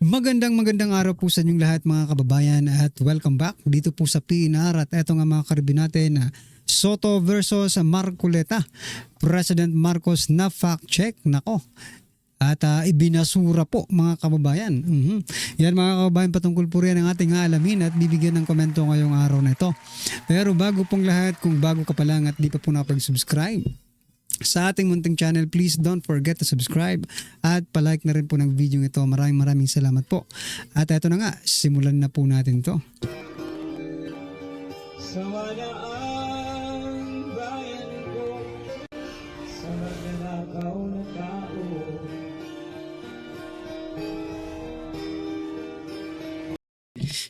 Magandang araw po sa inyong lahat mga kababayan at welcome back dito po sa PNR at eto nga mga karibin natin na Soto versus Marcoleta. President Marcos na fact check, nako. At ibinasura po mga kababayan. Yan mga kababayan, patungkol po rin ang ating alamin at bibigyan ng komento ngayong araw na ito. Pero bago pong lahat, kung bago ka pa lang at di pa po nakapag-subscribe sa ating munting channel, please don't forget to subscribe at palike na rin po ng video ito. Maraming salamat po. At eto na nga, simulan na po natin to. Sawala ang bayan ko sa magnanakaw na tao.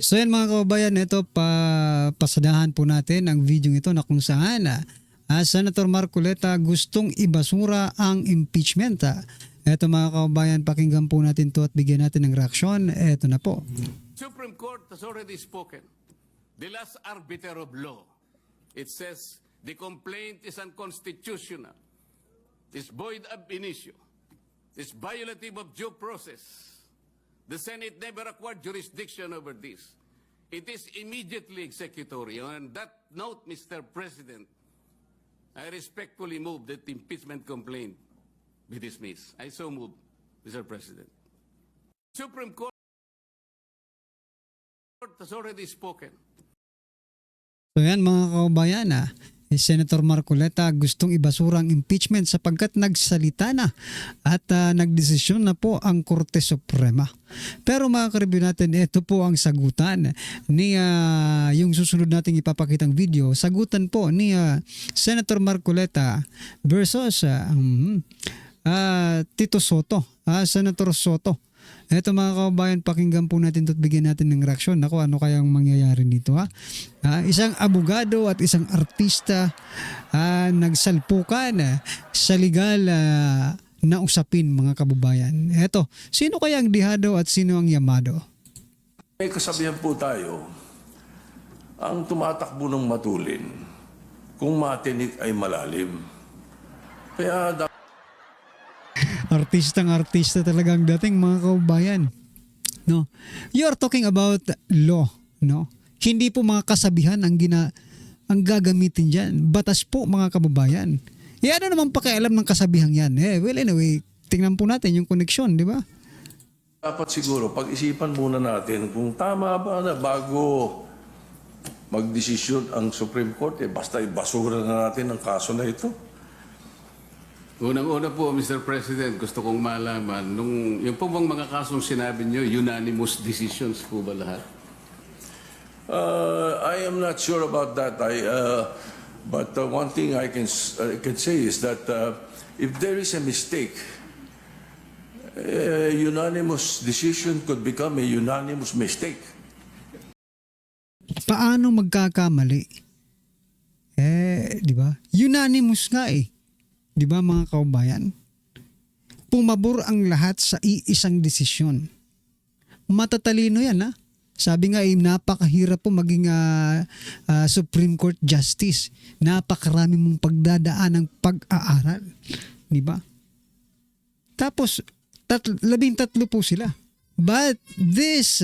So yan mga kababayan, ito pasadahan po natin ang video ito na kung saan Senator Marcoleta gustong ibasura ang impeachment. Ito mga kababayan, pakinggan po natin to at bigyan natin ng reaksyon. Ito na po. Supreme Court has already spoken. The last arbiter of law. It says the complaint is unconstitutional. It's void ab initio. It's violative of due process. The Senate never acquired jurisdiction over this. It is immediately executory. On that note, Mr. President, I respectfully move that the impeachment complaint be dismissed. I so move, Mr. President. Supreme Court has already spoken. So yan mga kababayan, Senator Marcoleta gustong ibasura ang impeachment sapagkat nagsalita na at nagdesisyon na po ang Korte Suprema. Pero mga karibyo natin, ito po ang sagutan ni yung susunod nating ipapakitang video. Sagutan po ni Senator Marcoleta versus Tito Soto, Senator Soto. Ito mga kababayan, pakinggan po natin at bigyan natin ng reaksyon. Ako, ano kayang mangyayari dito isang abogado at isang artista nagsalpukan sa legal na usapin mga kababayan. Ito, sino kaya ang dihado at sino ang yamado? May kasabihan po tayo, ang tumatakbo ng matulin, kung matinik ay malalim. Kaya Artistang artista talagang dating mga kababayan. No? You are talking about law, no? Hindi po mga kasabihan ang gagamitin diyan. Batas po mga kababayan. Ano naman pakialam ng kasabihang yan? Well anyway, tingnan po natin yung connection, di ba? dapat siguro pag-isipan muna natin kung tama ba na bago magdesisyon ang Supreme Court, basta ibasura na natin ang kaso na ito. Unang-una po, Mr. President, gusto kong malaman, yung po bang mga kasong sinabi nyo, unanimous decisions po ba lahat? I am not sure about that. But one thing I can say is that if there is a mistake, a unanimous decision could become a unanimous mistake. Paano magkakamali? Di ba? Unanimous nga eh. Di ba mga kaubayan? Pumabor ang lahat sa iisang desisyon. Matatalino yan ha. Sabi nga napakahirap po maging Supreme Court Justice. Napakarami mong pagdadaan ng pag-aaral. Di ba? Tapos, 13 po sila. But this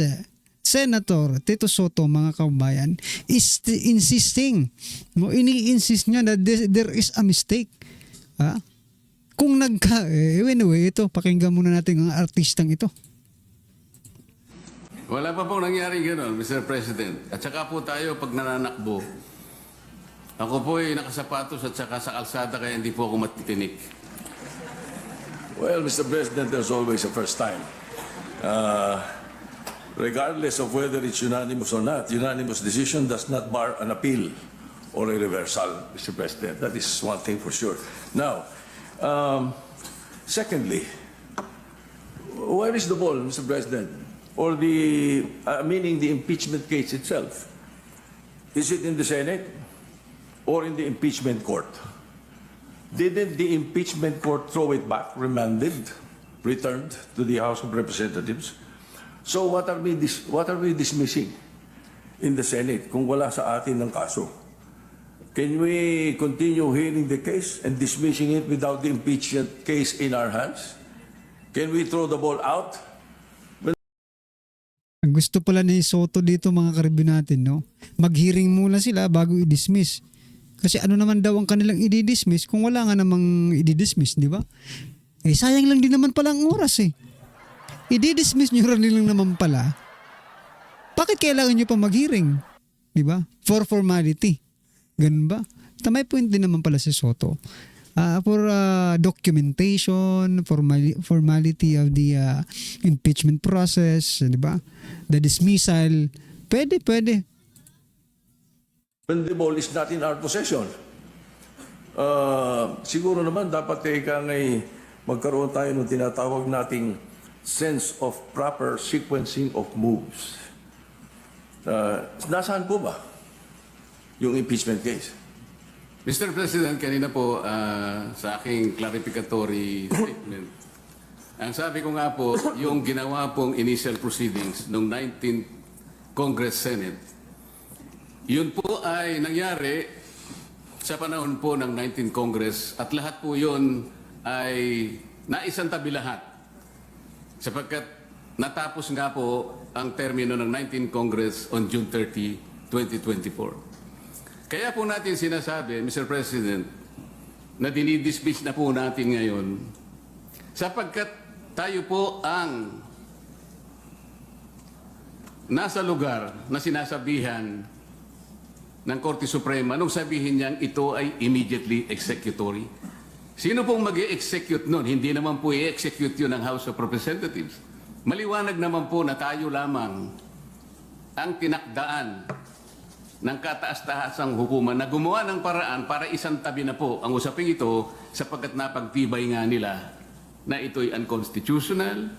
Senator Tito Soto, mga kaubayan, is insisting. Ini-insist niya na there is a mistake. Kung anyway, ito, pakinggan muna natin ang artistang ito. Wala pa pong nangyari gano'n, Mr. President. At saka po tayo pag nananakbo, ako po ay nakasapatos at saka sa kalsada kaya hindi po ako matitinik. Well, Mr. President, there's always a first time. Regardless of whether it's unanimous or not, unanimous decision does not bar an appeal or a reversal, Mr. President. That is one thing for sure. Now, secondly, where is the ball, Mr. President? Or meaning the impeachment case itself? Is it in the Senate or in the impeachment court? Didn't the impeachment court throw it back, remanded, returned to the House of Representatives? So what are we dismissing in the Senate kung wala sa atin ng kaso? Can we continue hearing the case and dismissing it without the impeachment case in our hands? Can we throw the ball out? gusto pala ni Soto dito mga karibyo natin, no? Mag-hearing muna sila bago i-dismiss. Kasi ano naman daw ang kanilang i-dismiss kung wala nga namang i-dismiss, di ba? Eh sayang lang din naman pala ang oras eh. I-dismiss nyo rin lang naman pala. Bakit kailangan nyo pa mag-hearing? Di ba? For formality. Ganun ba? May point din naman pala si Soto. For documentation, formality of the impeachment process, di ba? The dismissal, pwede. When the ball is not in our possession. Siguro naman dapat ngay magkaroon tayo ng tinatawag nating sense of proper sequencing of moves. Nasaan po ba yung impeachment case? Mr. President, kanina po sa aking clarificatory statement, ang sabi ko nga po, yung ginawa pong initial proceedings noong 19th Congress Senate, yun po ay nangyari sa panahon po ng 19th Congress at lahat po yun ay naisantabi lahat sapagkat natapos nga po ang termino ng 19th Congress on June 30, 2024. Kaya po natin sinasabi, Mr. President, na dinidismiss na po natin ngayon sapagkat tayo po ang nasa lugar na sinasabihan ng Korte Suprema nung sabihin niyang ito ay immediately executory. Sino pong mag-i-execute nun? Hindi naman po i-execute yun ng House of Representatives. Maliwanag naman po na tayo lamang ang tinakdaan ng kataas-tahasang hukuman na gumawa ng paraan para isang tabi na po ang usaping ito sapagkat napagtibay nga nila na ito'y unconstitutional,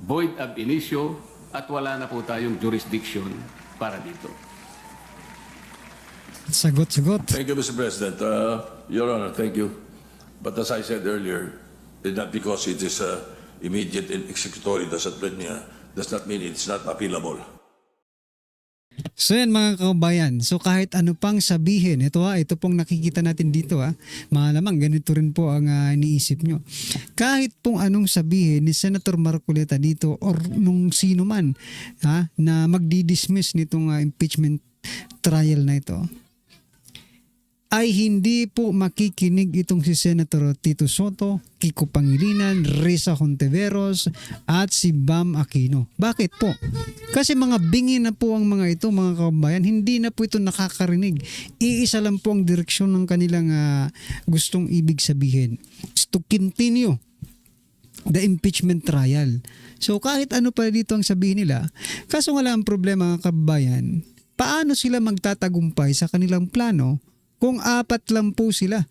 void ab initio, at wala na po tayong jurisdiction para dito. Sagot. Thank you, Mr. President. Your Honor, thank you. But as I said earlier, not because it is immediate and executory does not mean it's not appealable. So yan mga kabayan, so kahit ano pang sabihin, ito pong nakikita natin dito malamang ganito rin po ang iniisip nyo. Kahit pong anong sabihin ni Senator Marcoleta dito or nung sino man na magdi-dismiss nitong impeachment trial na ito, ay hindi po makikinig itong si Senator Tito Soto, Kiko Pangilinan, Risa Hontiveros at si Bam Aquino. Bakit po? Kasi mga bingi na po ang mga ito mga kabayan, hindi na po ito nakakarinig. Iisa lang po ang direksyon ng kanilang gustong ibig sabihin. It's to continue the impeachment trial. So kahit ano pa dito ang sabihin nila, kaso wala ang problema mga kabayan, paano sila magtatagumpay sa kanilang plano kung apat lang po sila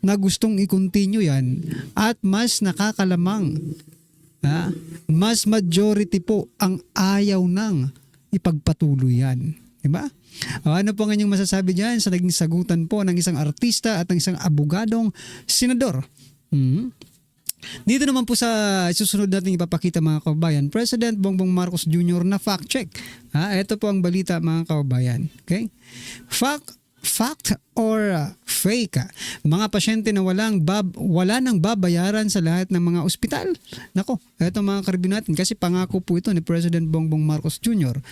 na gustong i-continue yan at mas nakakalamang, mas majority po ang ayaw nang ipagpatuloy yan. Diba? Ano po ang inyong masasabi dyan sa naging sagutan po ng isang artista at ng isang abogadong senador? Dito naman po sa susunod natin ipapakita mga kababayan, President Bongbong Marcos Jr. na fact check. Ito po ang balita mga kababayan. Okay? Fact or fake? Mga pasyente na wala nang babayaran sa lahat ng mga ospital. Nako, eto mga karibyo natin kasi pangako po ito ni President Bongbong Marcos Jr.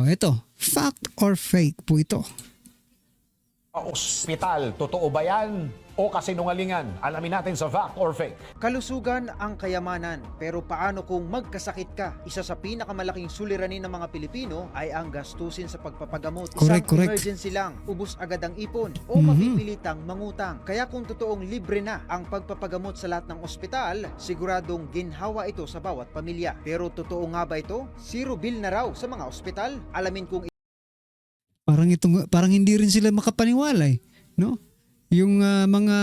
Eto, fact or fake po ito? Ospital, totoo ba yan? O kasinungalingan? Alamin natin sa fact or fake. Kalusugan ang kayamanan, pero paano kung magkasakit ka? Isa sa pinakamalaking suliranin ng mga Pilipino ay ang gastusin sa pagpapagamot. Correct. Emergency lang, ubos agad ang ipon o mapipilitang mangutang. Kaya kung totoong libre na ang pagpapagamot sa lahat ng ospital, siguradong ginhawa ito sa bawat pamilya. Pero totoo nga ba ito? Zero bill na raw sa mga ospital? Alamin kung Parang hindi rin sila makapaniwala no? Yung mga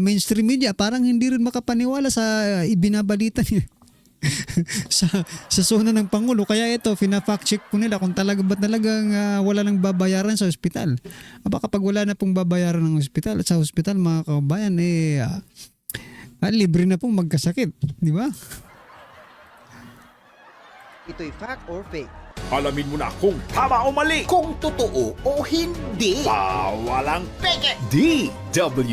mainstream media parang hindi rin makapaniwala sa ibinabalita niya sa zona ng Pangulo. Kaya ito, fina-fact check po nila kung talagang wala nang babayaran sa ospital. Kapag wala na pong babayaran ng ospital at sa ospital mga kabayan, libre na pong magkasakit. Di ba? ito'y fact or fake. Alamin mo na kung tama o mali. Kung totoo o hindi. Walang Peke! DW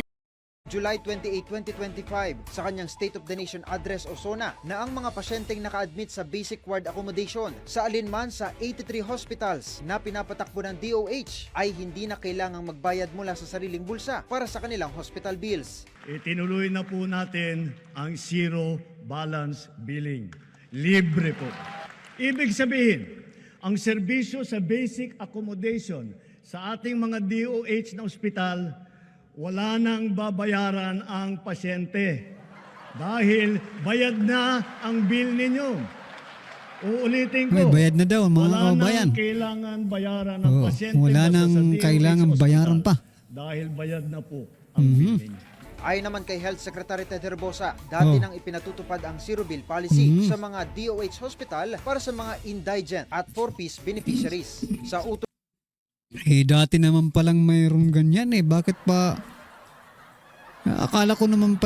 July 28, 2025 sa kanyang State of the Nation Address o SONA na ang mga pasyenteng naka-admit sa basic ward accommodation sa alinman sa 83 hospitals na pinapatakbo ng DOH ay hindi na kailangang magbayad mula sa sariling bulsa para sa kanilang hospital bills. Itinuloy na po natin ang zero balance billing. Libre po. Ibig sabihin, ang serbisyo sa basic accommodation sa ating mga DOH na ospital, wala nang babayaran ang pasyente dahil bayad na ang bill ninyo. Uulitin ko. May bayad na daw, mga wala kababayan. nang kailangan bayaran ng Oo, pasyente wala basta nang sa DOH kailangan ospital bayaran pa. dahil bayad na po ang bill ninyo. Ayon naman kay Health Secretary Ted Herbosa, dati nang ipinatutupad ang zero bill policy sa mga DOH hospital para sa mga indigent at 4-piece beneficiaries. Sa utos Eh, dati naman palang mayroong ganyan eh. Bakit pa? Akala ko naman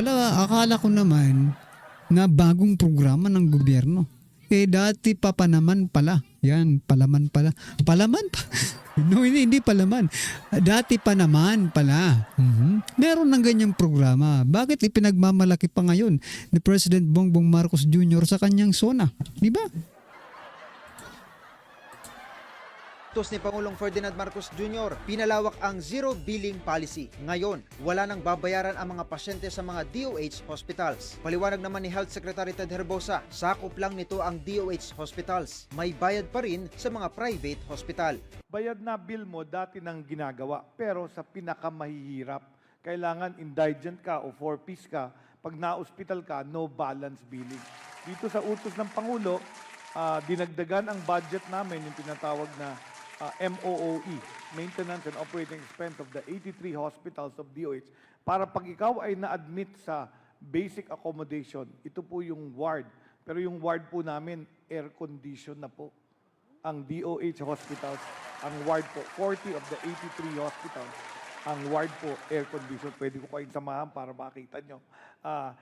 na bagong programa ng gobyerno. Eh, dati pa naman pala. Yan, palaman pala. Palaman pa? No, hindi palaman. Dati pa naman pala. Meron ng ganyang programa. Bakit ipinagmamalaki pa ngayon ni President Bongbong Marcos Jr. sa kanyang SONA? Di ba? ni Pangulong Ferdinand Marcos Jr., pinalawak ang zero billing policy. Ngayon, wala nang babayaran ang mga pasyente sa mga DOH hospitals. Paliwanag naman ni Health Secretary Ted Herbosa, sakop lang nito ang DOH hospitals. May bayad pa rin sa mga private hospital. Bayad na bill mo dati nang ginagawa, pero sa pinakamahihirap, kailangan indigent ka o 4-piece ka, pag na-hospital ka, no balance billing. Dito sa utos ng Pangulo, dinagdagan ang budget namin, yung tinatawag na MOOE, Maintenance and Operating Expense of the 83 hospitals of DOH, para pag ikaw ay na-admit sa basic accommodation, ito po yung ward. Pero yung ward po namin, air condition na po. Ang DOH hospitals, ang ward po, 40 of the 83 hospitals, ang ward po, air condition. Pwede ko kayong samahan para makita nyo.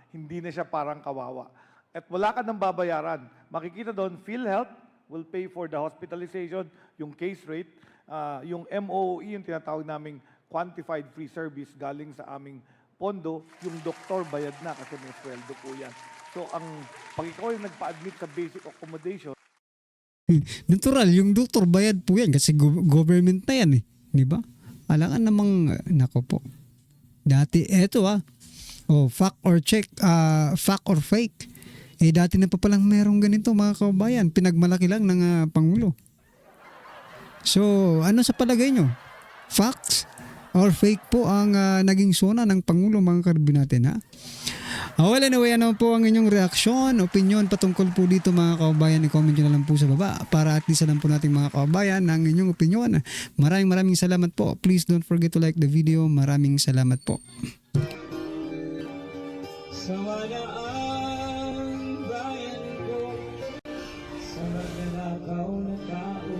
Hindi na siya parang kawawa. At wala ka nang babayaran. Makikita doon, PhilHealth will pay for the hospitalization, yung case rate, yung MOE, yung tinatawag naming quantified free service galing sa aming pondo, yung doktor bayad na kasi may sweldo po yan. So ang pag ikaw ay nagpa-admit sa basic accommodation, Natural, yung doktor bayad po yan kasi government na yan eh. Di ba? Alangan namang, nako po. Dati, eto fact or fake. Eh dati na pa palang merong ganito mga kababayan. Pinagmalaki lang ng Pangulo. So, ano sa palagay nyo? Facts or fake po ang naging SONA ng Pangulo mga karbi natin ha? Well, anyway, ano po ang inyong reaksyon, opinion patungkol po dito mga kababayan? I-comment nyo na lang po sa baba para at least alam po natin mga kababayan ang inyong opinion. Maraming salamat po. Please don't forget to like the video. Maraming salamat po. Sawaya ang bayan ko sa magnanakaw na tao.